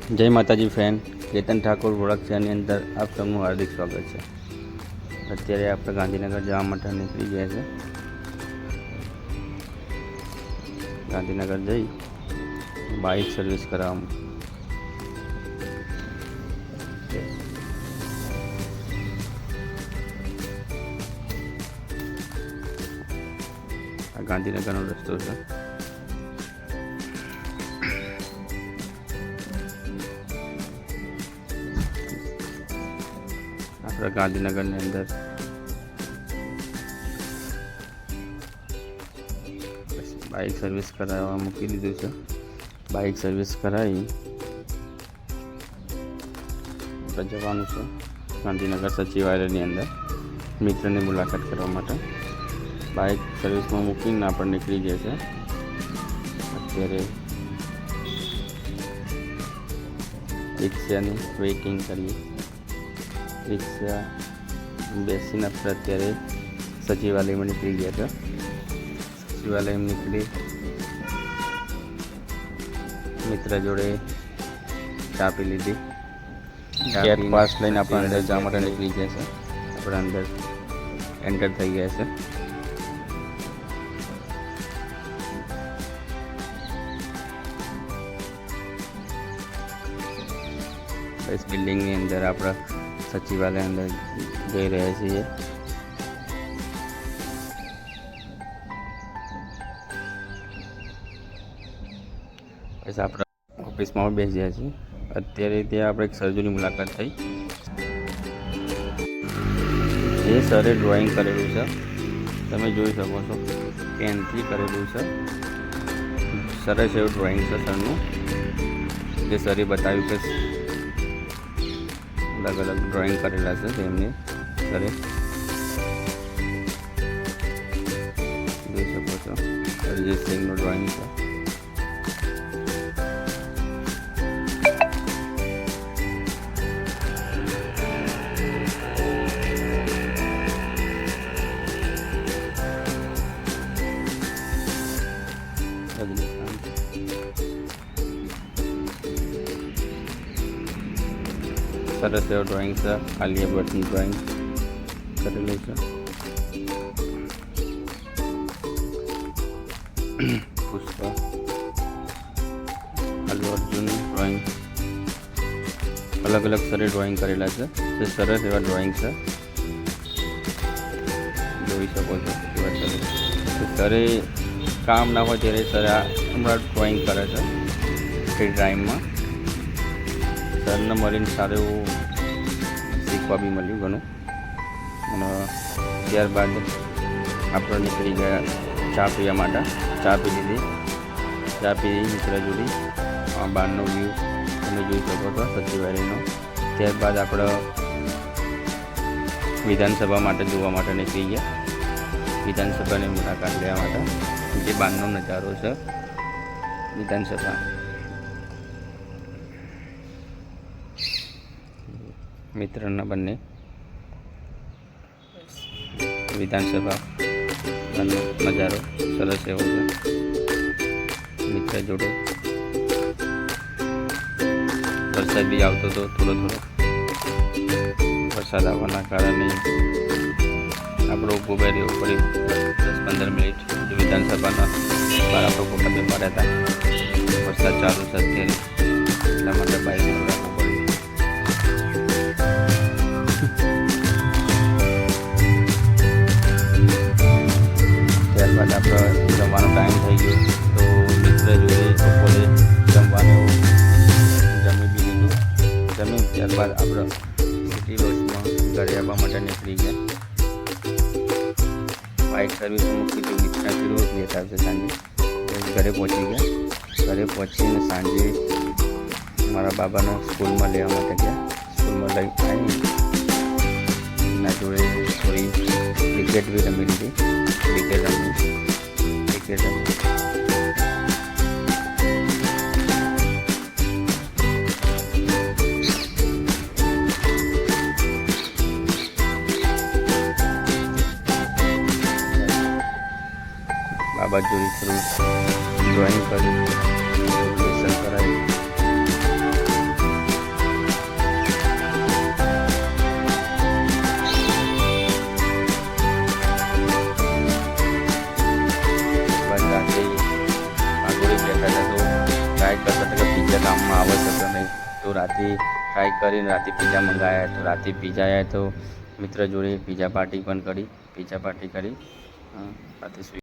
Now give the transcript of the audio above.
જય માતાજી ફ્રેન્ડ, કેતન ઠાકોર વોળકચાની અંદર આપ સૌનું હાર્દિક સ્વાગત છે। અત્યારે આપણે ગાંધીનગર જવા માટે નીકળી ગયા છે। ગાંધીનગર જઈ બાઇક સર્વિસ કરાવવા આ ગાંધીનગરનો રસ્તો છે। આપણે ગાંધીનગરની અંદર બાઇક સર્વિસ કરાવવા મૂકી દીધું છે। બાઇક સર્વિસ કરાવી આપણે જવાનું છે ગાંધીનગર સચિવાલયની અંદર મિત્રની મુલાકાત કરવા માટે। બાઇક સર્વિસમાં મૂકીને આપણે નીકળી ગયા છે। અત્યારે રિક્ષાની વેઇટિંગ કરીએ। રિક્ષા બેસીને આપણે અત્યારે સચિવાલયમાં નીકળી ગયા હતા। સચિવાલયમાં નીકળી મિત્ર જોડે ચા પી લીધી। ગેટ પાસ લઈને આપણે અંદર જવા માટે નીકળી ગયા છે। આપણે અંદર એન્ટર થઈ ગયા છે। इस बिल्डिंगની અંદર આપણે સચિવાલય અંદર જઈ રહ્યા છીએ। બસ આપણે ઓફિસમાં બેસી ગયા છીએ। અત્યારે ત્યાં આપણે એક સર્જુની મુલાકાત થઈ। એ સરે ડ્રોઈંગ કરેલું છે, તમે જોઈ શકો છો, પેનથી કરેલું છે। સરસ એવું ડ્રોઈંગ છે સરનું, જે સરે બતાવ્યું કે अलग अलग ड्राइंग करेला है तेमने सरे देख सको छो। अरिजीत सिंह नो ड्राइंग है। सरस एवं ड्राइंग से आलिया भट्टनी ड्राइंग करेलू है। पुष्पा, अल्लू अर्जुन ड्राइंग अलग अलग सरे ड्राइंग करेला है। जे सरस एवं ड्राइंग से જોઈ શકો છો। સરે કામ ના હોય ત્યારે સરે હમણાં ડ્રોઈંગ કરે છે ફ્રી ટાઈમમાં। સરને મળીને સારું એવું શીખવા બી મળ્યું ઘણું। અને ત્યારબાદ આપણે નીકળી ગયા ચા પીવા માટે। ચા પી લીધી, ચા પી મિત્ર જોડી બહારનો વ્યૂ તમે જોઈ શકો છો સચિવાલયનો। ત્યારબાદ આપણે વિધાનસભા માટે જોવા માટે નીકળી ગયા। વિધાનસભાની મુલાકાત લેવા માટે જે બહારનો નજારો છે વિધાનસભા। મિત્રના બંને વિધાનસભા નજારો સરસ એવો છે। મિત્ર જોડે વરસાદ બી આવતો હતો, થોડો થોડો વરસાદ આવવાના કારણે આપણો ઊભો રહેવું પડ્યું 10-15 મિનિટ। વિધાનસભાના બહાર આપણો ફોટા બી પાડ્યા હતા। વરસાદ ચાલુ છે અત્યારે, એટલા માટે બાઇક રાખવું પડ્યું। ત્યારબાદ આપણે જમવાનો ટાઈમ થઈ ગયો, તો મિત્ર જોડે બપોરે જમવાનું જમી બી લીધું। જમીન ત્યારબાદ આપણે સિટી બસમાં ઘરે આવવા માટે નીકળી ગયા। બાઇક સર્વિસ મૂકી દીધી, ત્યાંથી રોજ લેતા આવશે સાંજે। ઘરે પહોંચી ગયા। ઘરે પહોંચીને સાંજે મારા બાબાને સ્કૂલમાં લેવા માટે ગયા। સ્કૂલમાં લઈ આવી એના જોડે થોડી ક્રિકેટ બી રમી લીધી। ક્રિકેટ રમી બાબા જોડી થોડું ડ્રોઈંગ કર્યું, લેસન કરાયું। તો રાતે ટ્રાય કરીને રાતે પીઝા મંગાવ્યા. તો રાતે પીઝા આવ્યા તો મિત્ર જોડે પીઝા પાર્ટી પણ કરી રાતે